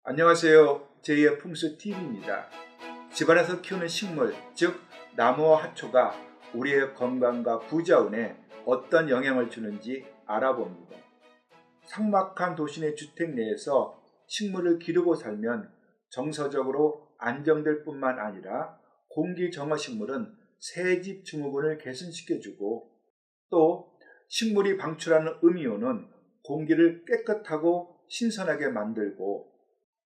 안녕하세요. 제2의 풍수TV입니다. 집안에서 키우는 식물, 즉 나무와 화초가 우리의 건강과 부자운에 어떤 영향을 주는지 알아봅니다. 삭막한 도심의 주택 내에서 식물을 기르고 살면 정서적으로 안정될 뿐만 아니라 공기 정화식물은 새집 증후군을 개선시켜주고 또 식물이 방출하는 음이온은 공기를 깨끗하고 신선하게 만들고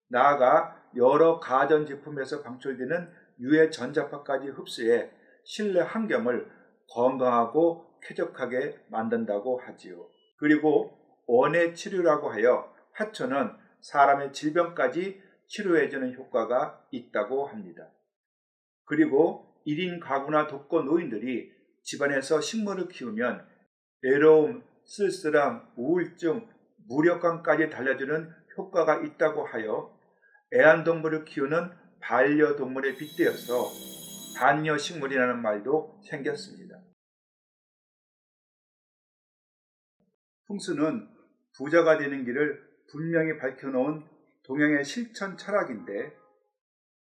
나아가 여러 가전제품에서 방출되는 유해 전자파까지 흡수해 실내 환경을 건강하고 쾌적하게 만든다고 하지요. 그리고 원예 치료라고 하여 화초는 사람의 질병까지 치료해주는 효과가 있다고 합니다. 그리고 1인 가구나 독거 노인들이 집안에서 식물을 키우면 외로움, 쓸쓸함, 우울증, 무력감까지 달래주는 효과가 있다고 하여 애완동물을 키우는 반려동물에 빗대어서 반려식물이라는 말도 생겼습니다. 풍수는 부자가 되는 길을 분명히 밝혀놓은 동양의 실천 철학인데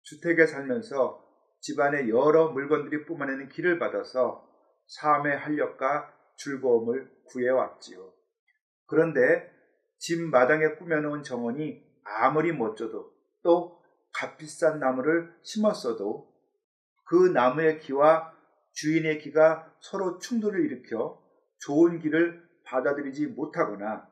주택에 살면서 집안의 여러 물건들이 뿜어내는 길을 받아서 삶의 활력과 즐거움을 구해왔지요. 그런데 집 마당에 꾸며놓은 정원이 아무리 멋져도 또 값비싼 나무를 심었어도 그 나무의 기와 주인의 기가 서로 충돌을 일으켜 좋은 길을 받아들이지 못하거나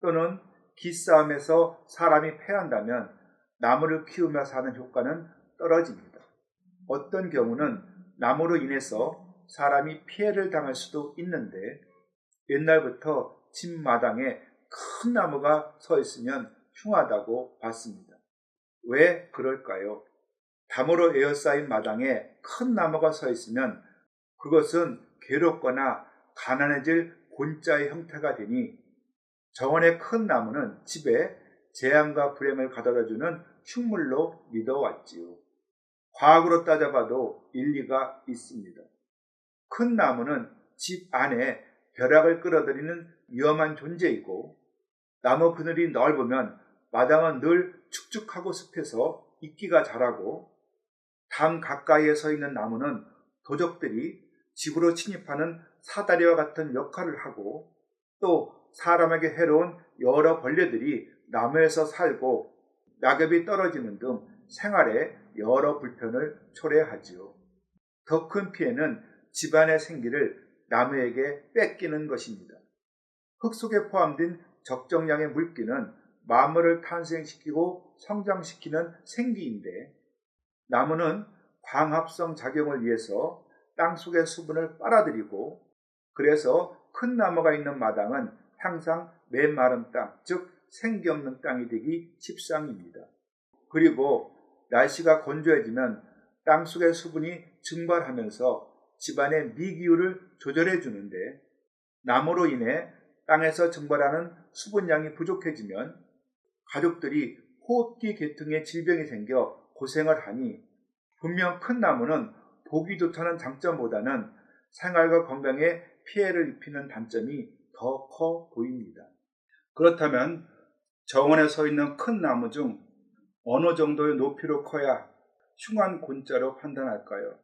또는 기싸움에서 사람이 패한다면 나무를 키우며 사는 효과는 떨어집니다. 어떤 경우는 나무로 인해서 사람이 피해를 당할 수도 있는데 옛날부터 집 마당에 큰 나무가 서 있으면 흉하다고 봤습니다. 왜 그럴까요? 담으로 에어싸인 마당에 큰 나무가 서 있으면 그것은 괴롭거나 가난해질 곤자의 형태가 되니 정원의 큰 나무는 집에 재앙과 불행을 가져다주는 흉물로 믿어왔지요. 과학으로 따져봐도 일리가 있습니다. 큰 나무는 집 안에 벼락을 끌어들이는 위험한 존재이고 나무 그늘이 넓으면 마당은 늘 축축하고 습해서 이끼가 자라고 담 가까이에 서 있는 나무는 도적들이 집으로 침입하는 사다리와 같은 역할을 하고 또 사람에게 해로운 여러 벌레들이 나무에서 살고 낙엽이 떨어지는 등 생활에 여러 불편을 초래하지요. 더 큰 피해는 집안의 생기를 나무에게 뺏기는 것입니다. 흙 속에 포함된 적정량의 물기는 만물을 탄생시키고 성장시키는 생기인데 나무는 광합성 작용을 위해서 땅속의 수분을 빨아들이고 그래서 큰 나무가 있는 마당은 항상 메마른 땅, 즉 생기 없는 땅이 되기 십상입니다. 그리고 날씨가 건조해지면 땅속의 수분이 증발하면서 집안의 미기후를 조절해 주는데 나무로 인해 땅에서 증발하는 수분량이 부족해지면 가족들이 호흡기 계통의 질병이 생겨 고생을 하니 분명 큰 나무는 보기 좋다는 장점보다는 생활과 건강에 피해를 입히는 단점이 더 커 보입니다. 그렇다면 정원에 서 있는 큰 나무 중 어느 정도의 높이로 커야 흉한 곤자로 판단할까요?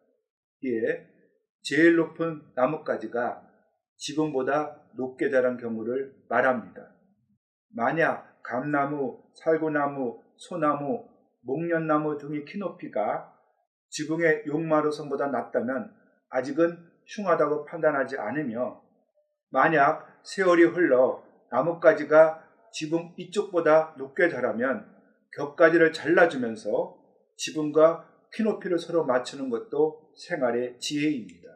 이에 제일 높은 나뭇가지가 지붕보다 높게 자란 경우를 말합니다. 만약 감나무, 살구나무, 소나무, 목련나무 등의 키높이가 지붕의 용마루선보다 낮다면 아직은 흉하다고 판단하지 않으며 만약 세월이 흘러 나뭇가지가 지붕 이쪽보다 높게 자라면 겹가지를 잘라주면서 지붕과 키높이를 서로 맞추는 것도 생활의 지혜입니다.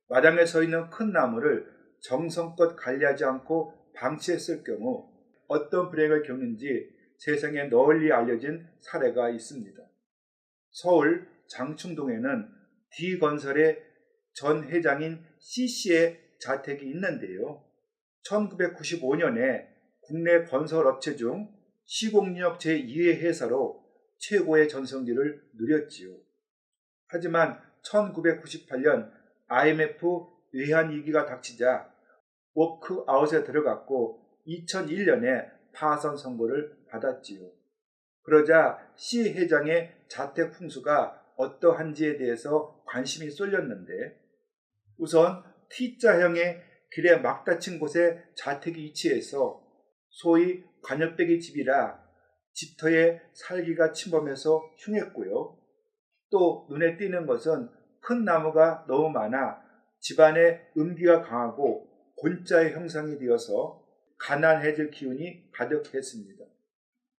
마당에 서 있는 큰 나무를 정성껏 관리하지 않고 방치했을 경우 어떤 불행을 겪는지 세상에 널리 알려진 사례가 있습니다. 서울 장충동에는 D건설의 전 회장인 C씨의 자택이 있는데요. 1995년에 국내 건설업체 중 시공력 제2의 회사로 최고의 전성기를 누렸지요. 하지만 1998년 IMF 외환위기가 닥치자 워크아웃에 들어갔고 2001년에 파산 선고를 받았지요. 그러자 C 회장의 자택 풍수가 어떠한지에 대해서 관심이 쏠렸는데, 우선 T자형의 길에 막 닫힌 곳에 자택이 위치해서 소위 관역배기 집이라 집터에 살기가 침범해서 흉했고요. 또 눈에 띄는 것은 큰 나무가 너무 많아 집안에 음기가 강하고 곤자의 형상이 되어서 가난해질 기운이 가득했습니다.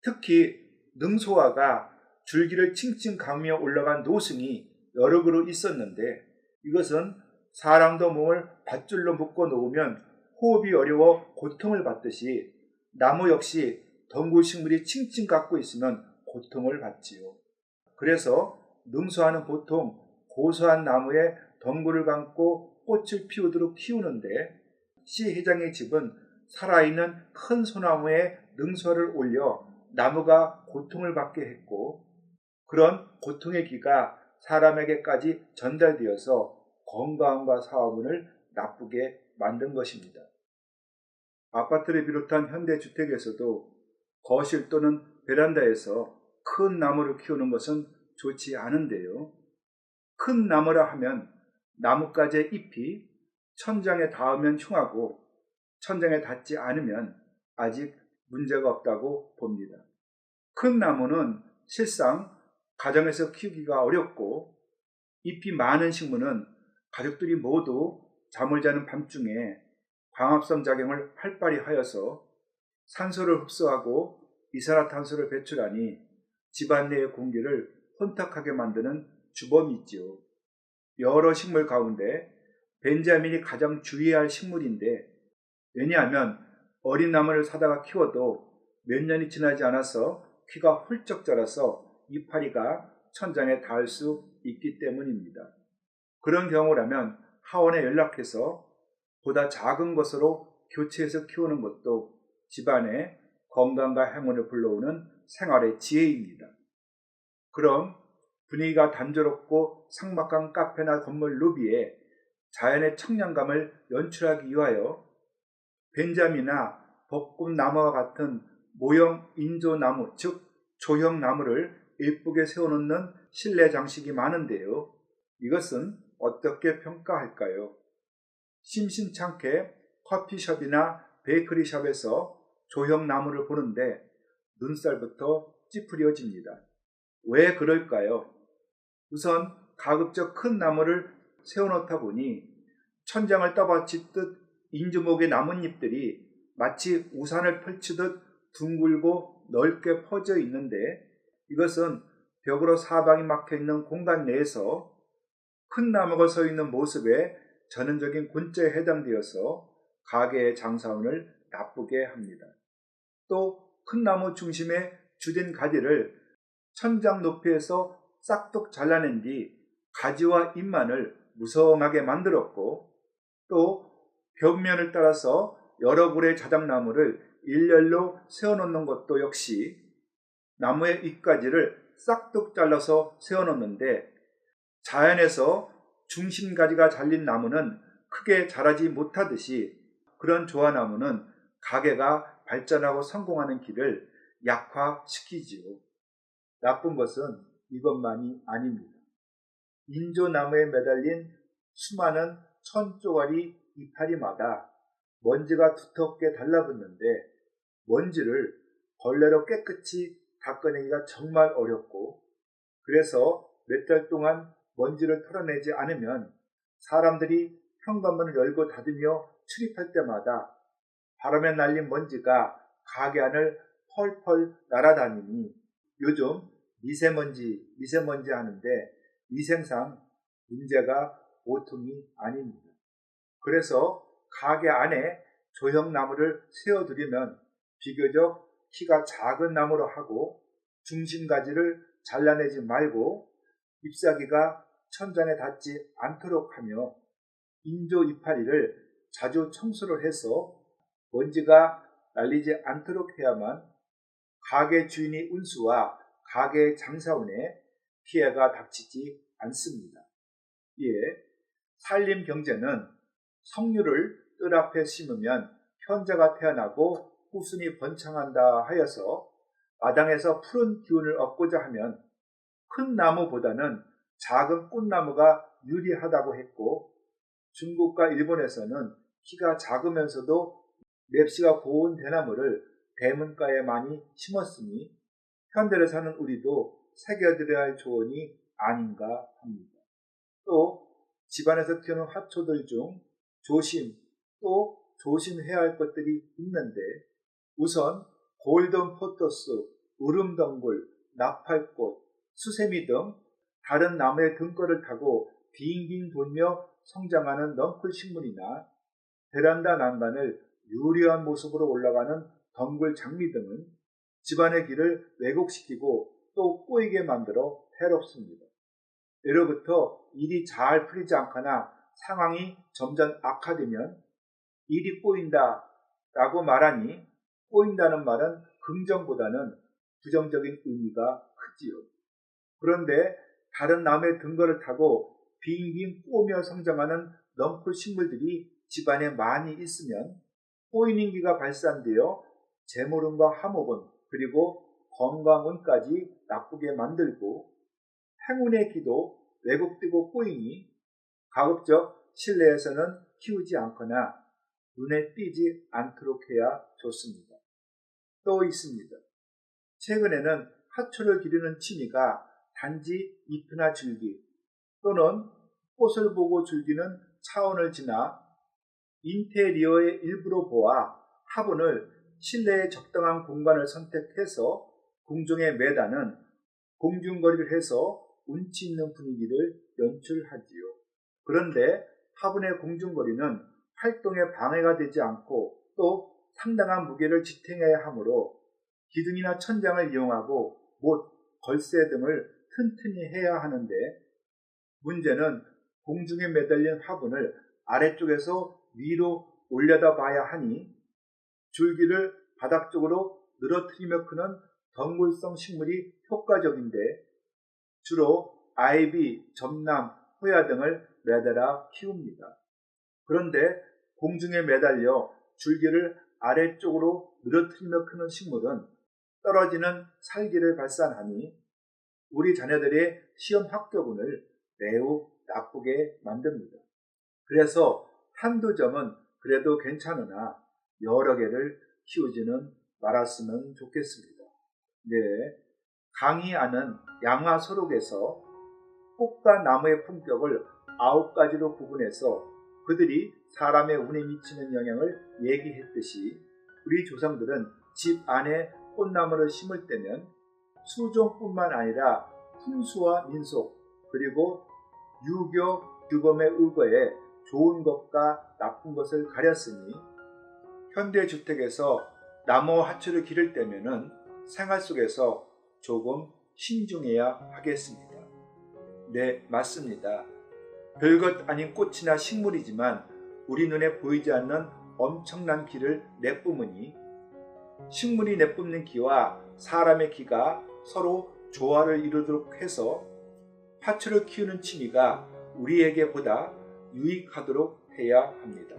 특히 능소화가 줄기를 칭칭 감으며 올라간 노승이 여러 그루 있었는데, 이것은 사람도 몸을 밧줄로 묶어 놓으면 호흡이 어려워 고통을 받듯이 나무 역시 덩굴식물이 칭칭 갖고 있으면 고통을 받지요. 그래서 능소화는 보통 고소한 나무에 덩굴을 감고 꽃을 피우도록 키우는데, C 회장의 집은 살아있는 큰 소나무에 능소화를 올려 나무가 고통을 받게 했고, 그런 고통의 기가 사람에게까지 전달되어서 건강과 사업운을 나쁘게 만든 것입니다. 아파트를 비롯한 현대주택에서도 거실 또는 베란다에서 큰 나무를 키우는 것은 좋지 않은데요. 큰 나무라 하면 나뭇가지의 잎이 천장에 닿으면 흉하고 천장에 닿지 않으면 아직 문제가 없다고 봅니다. 큰 나무는 실상 가정에서 키우기가 어렵고, 잎이 많은 식물은 가족들이 모두 잠을 자는 밤중에 광합성 작용을 활발히 하여서 산소를 흡수하고 이산화탄소를 배출하니 집안 내의 공기를 혼탁하게 만드는 주범이 있지요. 여러 식물 가운데 벤자민이 가장 주의해야 할 식물인데, 왜냐하면 어린 나무를 사다가 키워도 몇 년이 지나지 않아서 키가 훌쩍 자라서 이파리가 천장에 닿을 수 있기 때문입니다. 그런 경우라면 하원에 연락해서 보다 작은 것으로 교체해서 키우는 것도 집안에 건강과 행운을 불러오는 생활의 지혜입니다. 그럼 분위기가 단조롭고 삭막한 카페나 건물 로비에 자연의 청량감을 연출하기 위하여 벤자미나 벚꽃나무와 같은 모형 인조나무, 즉 조형나무를 예쁘게 세워놓는 실내 장식이 많은데요. 이것은 어떻게 평가할까요? 심심찮게 커피숍이나 베이커리숍에서 조형나무를 보는데 눈살부터 찌푸려집니다. 왜 그럴까요? 우선 가급적 큰 나무를 세워놓다 보니 천장을 떠받치듯 인조목의 나뭇잎들이 마치 우산을 펼치듯 둥글고 넓게 퍼져 있는데, 이것은 벽으로 사방이 막혀 있는 공간 내에서 큰 나무가 서 있는 모습에 전형적인 곤자에 해당되어서 가게의 장사운을 나쁘게 합니다. 또 큰 나무 중심에 주된 가지를 천장 높이에서 싹둑 잘라낸 뒤 가지와 잎만을 무성하게 만들었고, 또 벽면을 따라서 여러 그루의 자작나무를 일렬로 세워놓는 것도 역시 나무의 잎가지를 싹둑 잘라서 세워놓는데, 자연에서 중심가지가 잘린 나무는 크게 자라지 못하듯이 그런 조화나무는 가게가 발전하고 성공하는 길을 약화시키지요. 나쁜 것은 이것만이 아닙니다. 인조나무에 매달린 수많은 천조가리 이파리마다 먼지가 두텁게 달라붙는데, 먼지를 걸레로 깨끗이 닦아내기가 정말 어렵고, 그래서 몇 달 동안 먼지를 털어내지 않으면 사람들이 현관문을 열고 닫으며 출입할 때마다 바람에 날린 먼지가 가게 안을 펄펄 날아다니니 요즘 미세먼지 하는데 위생상 문제가 보통이 아닙니다. 그래서 가게 안에 조형나무를 세워두려면 비교적 키가 작은 나무로 하고 중심가지를 잘라내지 말고 잎사귀가 천장에 닿지 않도록 하며 인조 이파리를 자주 청소를 해서 먼지가 날리지 않도록 해야만 가게 주인의 운수와 가게 장사운에 피해가 닥치지 않습니다. 예, 산림 경제는 석류를 뜰 앞에 심으면 현자가 태어나고 후순이 번창한다 하여서 마당에서 푸른 기운을 얻고자 하면 큰 나무보다는 작은 꽃나무가 유리하다고 했고, 중국과 일본에서는 키가 작으면서도 맵시가 고운 대나무를 대문가에 많이 심었으니 현대를 사는 우리도 새겨드려야 할 조언이 아닌가 합니다. 또 집안에서 키우는 화초들 중 또 조심해야 할 것들이 있는데, 우선 골든 포토스, 으름덩굴, 나팔꽃, 수세미 등 다른 나무의 등걸을 타고 빙빙 돌며 성장하는 넝쿨 식물이나 베란다 난간을 유리한 모습으로 올라가는 덩굴 장미 등은 집안의 길을 왜곡시키고 또 꼬이게 만들어 해롭습니다. 예로부터 일이 잘 풀리지 않거나 상황이 점점 악화되면 일이 꼬인다 라고 말하니, 꼬인다는 말은 긍정보다는 부정적인 의미가 크지요. 그런데 다른 나무의 등걸을 타고 빙빙 꼬며 성장하는 넝쿨 식물들이 집안에 많이 있으면 꼬이는 기가 발산되어 재물운과 화목운 그리고 건강운까지 나쁘게 만들고, 행운의 기도 왜곡되고 꼬이니 가급적 실내에서는 키우지 않거나 눈에 띄지 않도록 해야 좋습니다. 또 있습니다. 최근에는 화초를 기르는 취미가 단지 잎이나 줄기 또는 꽃을 보고 즐기는 차원을 지나 인테리어의 일부로 보아 화분을 실내의 적당한 공간을 선택해서 공중에 매다는 공중거리를 해서 운치 있는 분위기를 연출하지요. 그런데 화분의 공중거리는 활동에 방해가 되지 않고 또 상당한 무게를 지탱해야 하므로 기둥이나 천장을 이용하고 못, 걸쇠 등을 튼튼히 해야 하는데, 문제는 공중에 매달린 화분을 아래쪽에서 위로 올려다 봐야 하니 줄기를 바닥 쪽으로 늘어뜨리며 크는 덩굴성 식물이 효과적인데, 주로 아이비, 점남, 호야 등을 매달아 키웁니다. 그런데 공중에 매달려 줄기를 아래쪽으로 늘어뜨리며 크는 식물은 떨어지는 살기를 발산하니 우리 자녀들의 시험 합격운을 매우 나쁘게 만듭니다. 그래서 한두 점은 그래도 괜찮으나 여러 개를 키우지는 말았으면 좋겠습니다. 네, 강의하는 양화서록에서 꽃과 나무의 품격을 9가지로 구분해서 그들이 사람의 운에 미치는 영향을 얘기했듯이, 우리 조상들은 집 안에 꽃나무를 심을 때면 수종뿐만 아니라 풍수와 민속 그리고 유교 규범에 의거해 좋은 것과 나쁜 것을 가렸으니, 현대주택에서 나무와 화초를 기를 때면은 생활 속에서 조금 신중해야 하겠습니다. 네, 맞습니다. 별것 아닌 꽃이나 식물이지만 우리 눈에 보이지 않는 엄청난 기를 내뿜으니, 식물이 내뿜는 기와 사람의 기가 서로 조화를 이루도록 해서 화초를 키우는 취미가 우리에게 보다 유익하도록 해야 합니다.